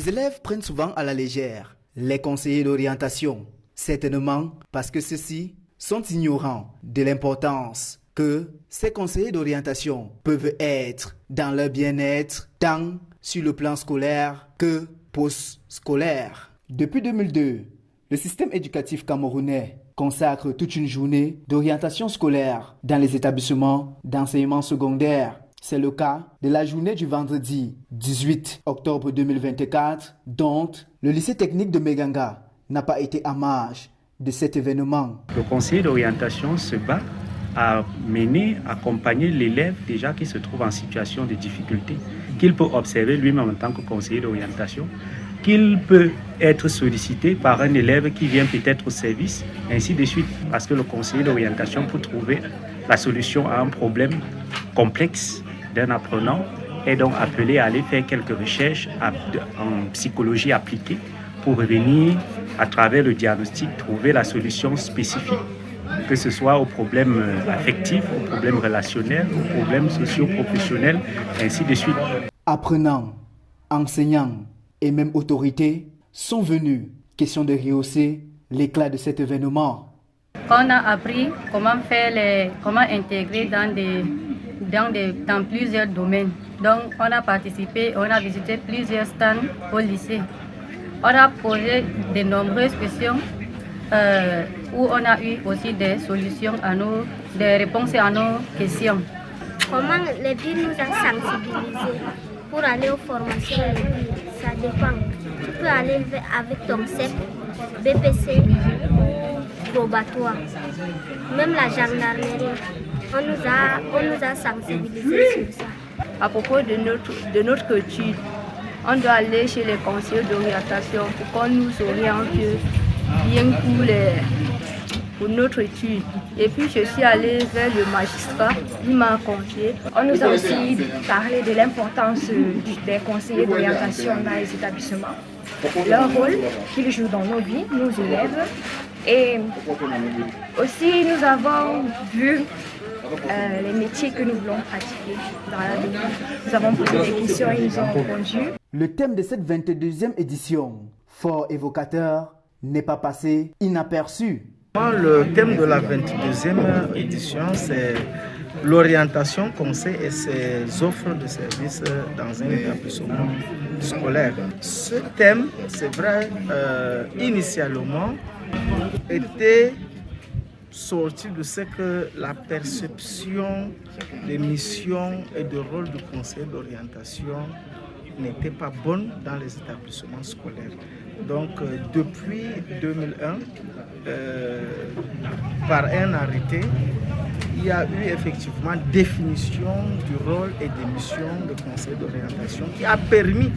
Les élèves prennent souvent à la légère les conseillers d'orientation, certainement parce que ceux-ci sont ignorants de l'importance que ces conseillers d'orientation peuvent être dans leur bien-être, tant sur le plan scolaire que post-scolaire. Depuis 2002, le système éducatif camerounais consacre toute une journée d'orientation scolaire dans les établissements d'enseignement secondaire. C'est le cas de la journée du vendredi 18 octobre 2024, dont le lycée technique de Meganga n'a pas été à marge de cet événement. Le conseiller d'orientation se bat à accompagner l'élève déjà qui se trouve en situation de difficulté, qu'il peut observer lui-même en tant que conseiller d'orientation, qu'il peut être sollicité par un élève qui vient peut-être au service, ainsi de suite, parce que le conseiller d'orientation peut trouver la solution à un problème complexe d'un apprenant est donc appelé à aller faire quelques recherches en psychologie appliquée pour revenir, à travers le diagnostic, trouver la solution spécifique, que ce soit aux problèmes affectifs, aux problèmes relationnels, aux problèmes socio-professionnels, ainsi de suite. Apprenants, enseignants et même autorités sont venus, question de rehausser l'éclat de cet événement. On a appris comment intégrer dans plusieurs domaines. Donc on a participé, on a visité plusieurs stands au lycée. On a posé de nombreuses questions où on a eu aussi des solutions des réponses à nos questions. Comment les villes nous ont sensibilisés pour aller aux formations? Ça dépend. Tu peux aller avec ton CEP, BPC ou probatoire. Même la gendarmerie, on nous a sensibilisés sur ça. À propos de notre culture, on doit aller chez les conseillers d'orientation pour qu'on nous oriente bien pour notre étude. Et puis je suis allée vers le magistrat, il m'a confié. On nous a aussi parlé de l'importance des conseillers d'orientation dans les établissements, leur rôle qu'ils jouent dans nos vies, nos élèves. Et aussi nous avons vu les métiers que nous voulons pratiquer dans l'avenir. Nous avons posé des questions et ils nous ont répondu. Le thème de cette 22e édition, fort évocateur, n'est pas passé inaperçu. Le thème de la 22e édition, c'est l'orientation, conseil et ses offres de services dans un établissement scolaire. Ce thème, c'est vrai, initialement, était sorti de ce que la perception des missions et de rôle du conseil d'orientation n'était pas bonne dans les établissements scolaires. Donc depuis 2001, par un arrêté, il y a eu effectivement définition du rôle et des missions de conseil d'orientation qui a permis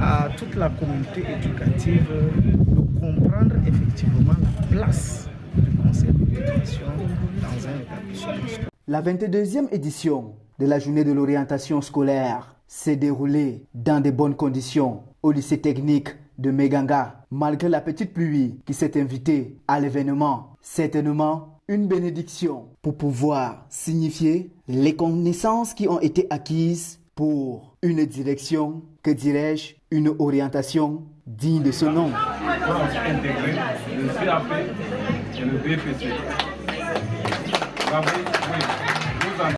à toute la communauté éducative de comprendre effectivement la place du conseil d'orientation dans un établissement scolaire. La 22e édition de la journée de l'orientation scolaire s'est déroulée dans de bonnes conditions au lycée technique de Meganga, malgré la petite pluie qui s'est invitée à l'événement. Certainement une bénédiction pour pouvoir signifier les connaissances qui ont été acquises pour une direction, que dirais-je, une orientation digne de ce nom. Le CAP et le BPC. Bravo.